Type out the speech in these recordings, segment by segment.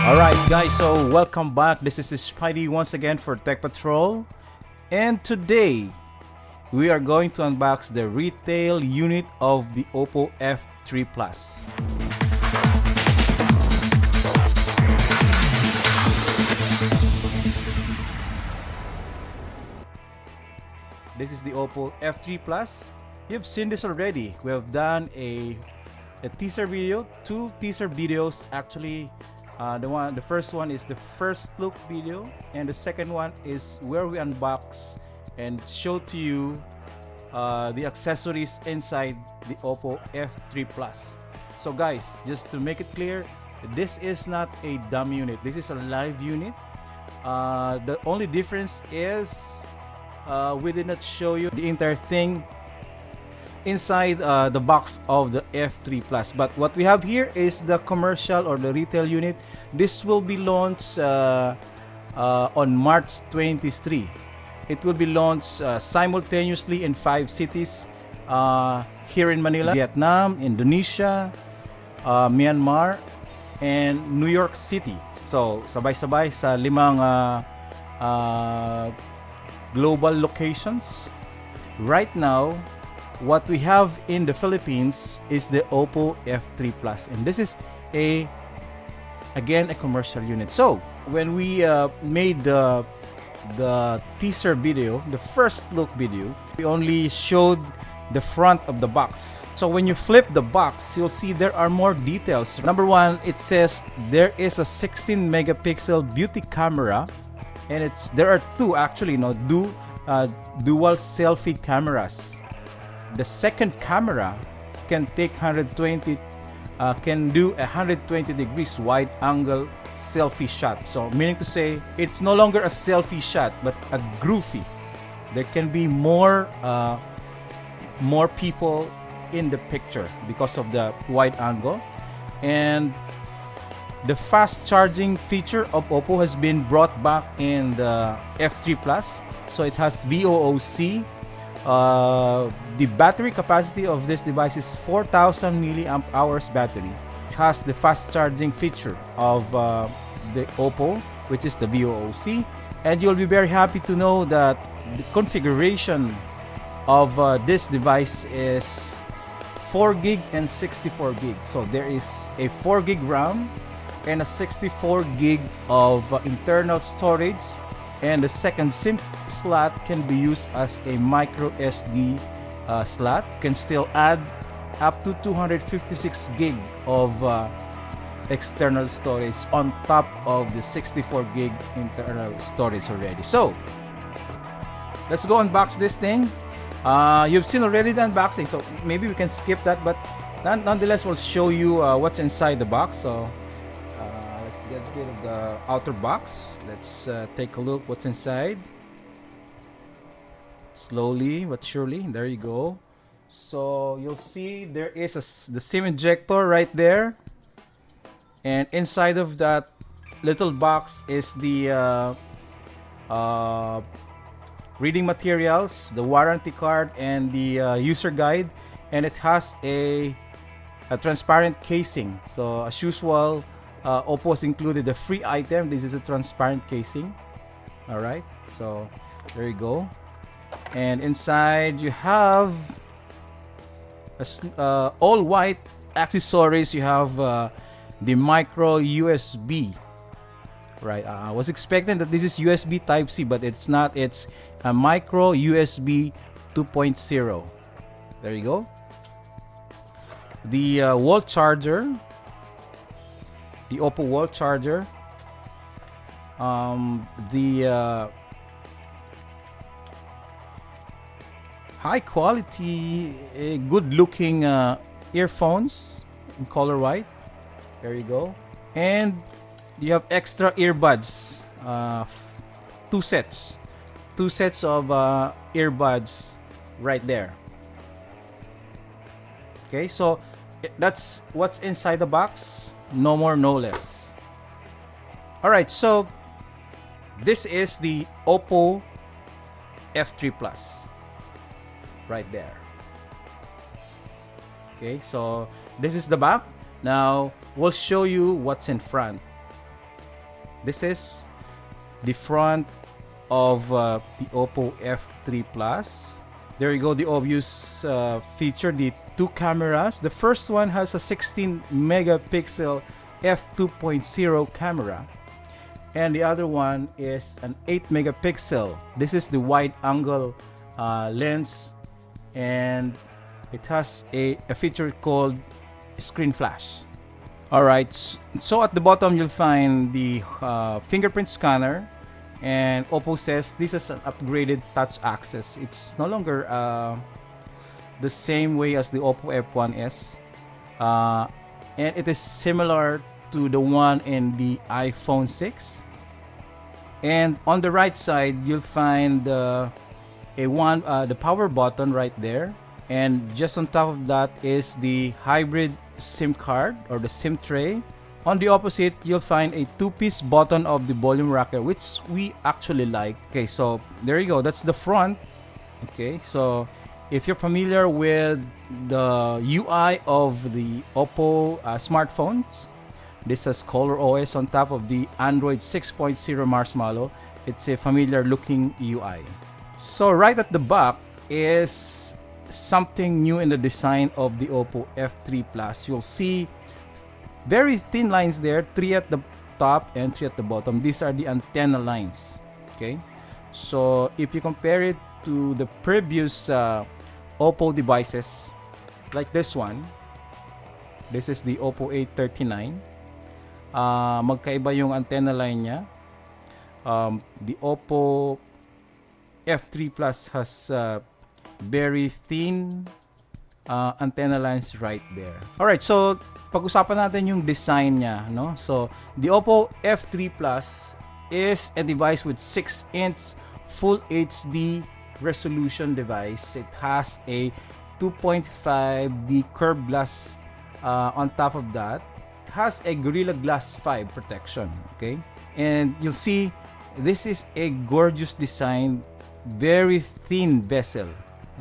Alright guys, so welcome back. This is Spidey once again for Tech Patrol. And today, we are going to unbox the retail unit of the Oppo F3 Plus. This is the Oppo F3 Plus. You've seen this already. We have done a teaser video, two teaser videos actually. The first one is the first look video, and the second one is where we unbox and show to you the accessories inside the Oppo F3 Plus. So guys, just to make it clear, this is not a dumb unit. This is a live unit. The only difference is we did not show you the entire thing inside the box of the F3 Plus, but what we have here is the commercial or the retail unit. This will be launched on March 23. It will be launched simultaneously in 5 cities here in Manila, Vietnam, Indonesia, Myanmar, and New York City. So sabay-sabay sa 5 global locations. Right now, what we have in the Philippines is the Oppo F3 Plus, and this is again a commercial unit. So when we made the teaser video, the first look video, we only showed the front of the box. So when you flip the box, you'll see there are more details. Number one, it says there is a 16 megapixel beauty camera, and there are two actually, dual selfie cameras. The second camera can take can do a 120 degrees wide angle selfie shot. So meaning to say, it's no longer a selfie shot but a groovy. There can be more people in the picture because of the wide angle. And the fast charging feature of Oppo has been brought back in the F3 Plus. So it has VOOC. The battery capacity of this device is 4,000 milliamp hours battery. It has the fast charging feature of the Oppo, which is the VOOC, and you'll be very happy to know that the configuration of this device is 4 gig and 64 gig. So there is a 4 gig RAM and a 64 gig of internal storage. And the second SIM slot can be used as a micro SD slot. Can still add up to 256 gig of external storage on top of the 64 gig internal storage already. So let's go unbox this thing. You've seen already the unboxing, so maybe we can skip that, but nonetheless we'll show you what's inside the box. So let's get rid of the outer box. Let's take a look what's inside. Slowly but surely, there you go. So you'll see there is the SIM injector right there, and inside of that little box is the reading materials, the warranty card, and the user guide. And it has a transparent casing. So as usual, Oppo has included a free item. This is a transparent casing. Alright, so there you go. And inside you have all white accessories. You have the micro USB. Right, I was expecting that this is USB Type-C, but it's not. It's a micro USB 2.0. There you go. The wall charger. The Oppo wall charger. The high quality, good looking earphones in color white. There you go. And you have extra earbuds. Two sets of earbuds right there. Okay, so that's what's inside the box. No more, no less. Alright, so this is the Oppo F3 Plus right there. Okay, so this is the back. Now we'll show you what's in front. This is the front of the Oppo F3 Plus. There you go, the obvious feature, the two cameras. The first one has a 16 megapixel f2.0 camera, and the other one is an 8 megapixel. This is the wide angle lens, and it has a feature called screen flash. Alright, so at the bottom you'll find the fingerprint scanner, and Oppo says this is an upgraded touch access. It's no longer the same way as the Oppo F1s, and it is similar to the one in the iPhone 6. And on the right side you'll find the power button right there, and just on top of that is the hybrid SIM card or the SIM tray. On the opposite you'll find a two-piece button of the volume rocker, which we actually like. Okay, so there you go, that's the front. Okay, so if you're familiar with the UI of the Oppo smartphones, this has Color OS on top of the Android 6.0 Marshmallow. It's a familiar looking UI. So right at the back is something new in the design of the Oppo F3 Plus. You'll see very thin lines there, 3 at the top and 3 at the bottom. These are the antenna lines. Okay, so if you compare it to the previous Oppo devices, like this one, this is the Oppo A39. Magkaiba yung antenna line niya. The Oppo F3 Plus has very thin antenna lines right there. Alright, so pag-usapan natin yung design niya, no? So the Oppo F3 Plus is a device with 6-inch full HD resolution device. It has a 2.5D curved glass on top of that. It has a Gorilla Glass 5 protection. Okay, and you'll see this is a gorgeous design, very thin bezel.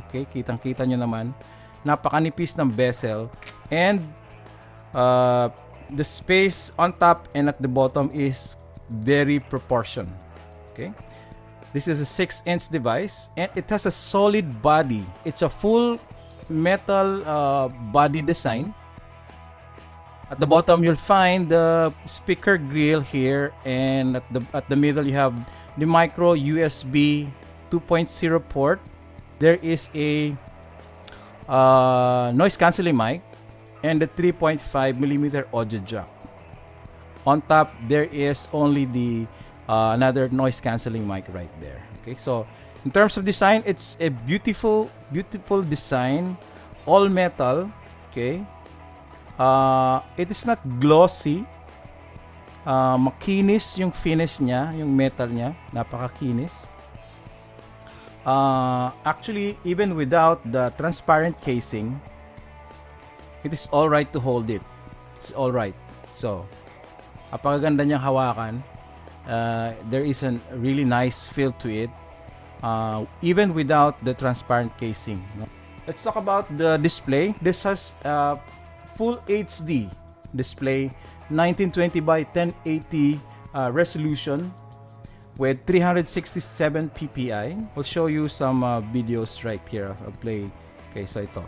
Okay, kitang-kita nyo naman, napakanipis ng bezel, and the space on top and at the bottom is very proportioned. Okay, this is a 6-inch device, and it has a solid body. It's a full metal body design. At the bottom you'll find the speaker grill here, and at the middle you have the micro USB 2.0 port. There is a noise cancelling mic and the 3.5mm audio jack. On top there is only the another noise cancelling mic right there. Okay, so in terms of design, it's a beautiful design, all metal. Okay, it is not glossy, makinis yung finish niya, yung metal niya, napakakinis. Actually, even without the transparent casing, it is alright to hold it. It's alright. So, apakaganda niyang hawakan. There is a really nice feel to it, even without the transparent casing. Let's talk about the display. This has full HD display, 1920 by 1080 resolution with 367 ppi. We'll show you some videos right here. I'll play. Okay, so ito.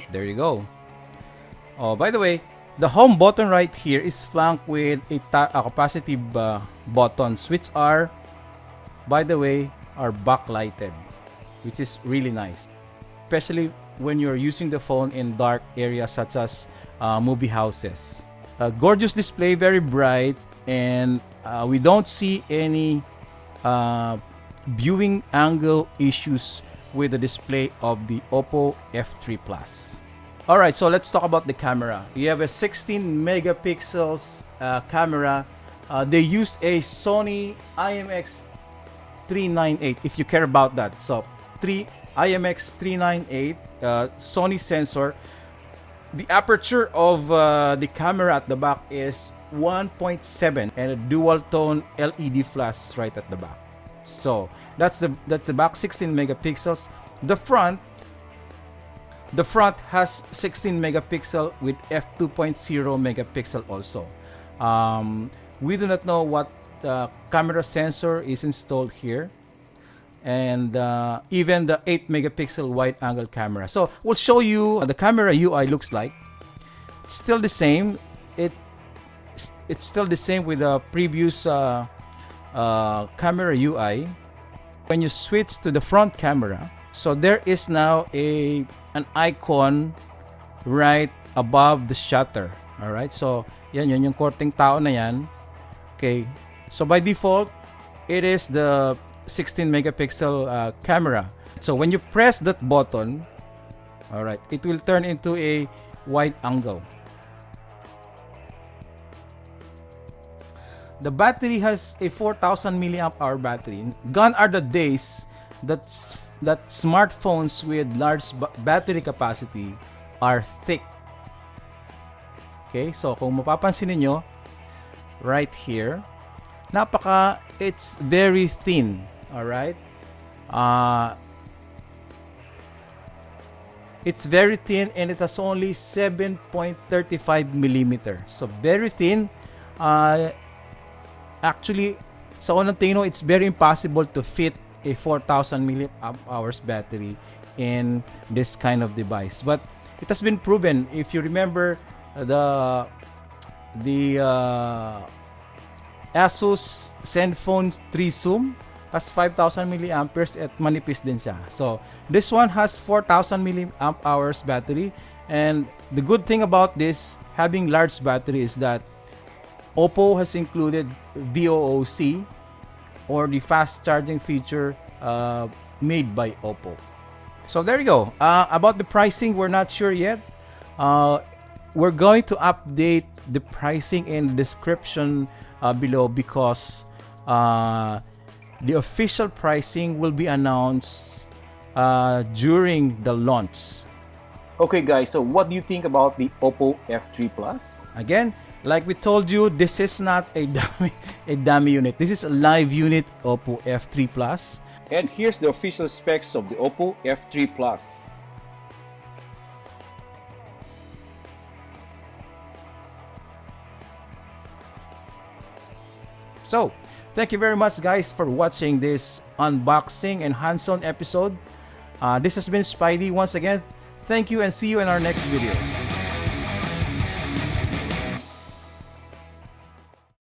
There you go. Oh, by the way, the home button right here is flanked with a capacitive buttons, which are, by the way, are backlighted, which is really nice, especially when you're using the phone in dark areas such as movie houses. A gorgeous display, very bright, and we don't see any viewing angle issues with the display of the Oppo F3 Plus. Alright, so let's talk about the camera. You have a 16 megapixels camera. They used a Sony IMX398, if you care about that. So IMX398 Sony sensor. The aperture of the camera at the back is 1.7 and a dual tone LED flash right at the back. So that's the back, 16 megapixels. The front has 16 megapixel with f2.0 megapixel also. We do not know what camera sensor is installed here, and even the 8 megapixel wide angle camera. So we'll show you the camera UI looks like. It's still the same. It's still the same with the previous camera UI. When you switch to the front camera, so there is now an icon right above the shutter. All right, so yan yung korteng tao na yan. Okay, so by default it is the 16 megapixel camera. So when you press that button, all right, it will turn into a wide angle. The battery has a 4,000 milliamp hour battery. Gone are the days that smartphones with large battery capacity are thick. Okay, so kung mapapansin niyo right here, it's very thin. All right, it's very thin, and it has only 7.35 millimeter. So very thin. Actually, sa unang tingin, it's very impossible to fit a 4,000 milliamp hours battery in this kind of device. But it has been proven. If you remember the Asus Zenfone 3 Zoom has 5,000 milliamperes at manipis din siya. So this one has 4,000 milliamp hours battery, and the good thing about this having large battery is that Oppo has included VOOC, or the fast charging feature made by Oppo. So there you go. About the pricing, we're not sure yet. We're going to update the pricing in the description below, because the official pricing will be announced during the launch. Okay guys, so what do you think about the Oppo F3 Plus? Again, like we told you, this is not a dummy unit. This is a live unit, Oppo F3 Plus. And here's the official specs of the Oppo F3 Plus. So, thank you very much guys for watching this unboxing and hands-on episode. This has been Spidey once again. Thank you, and see you in our next video.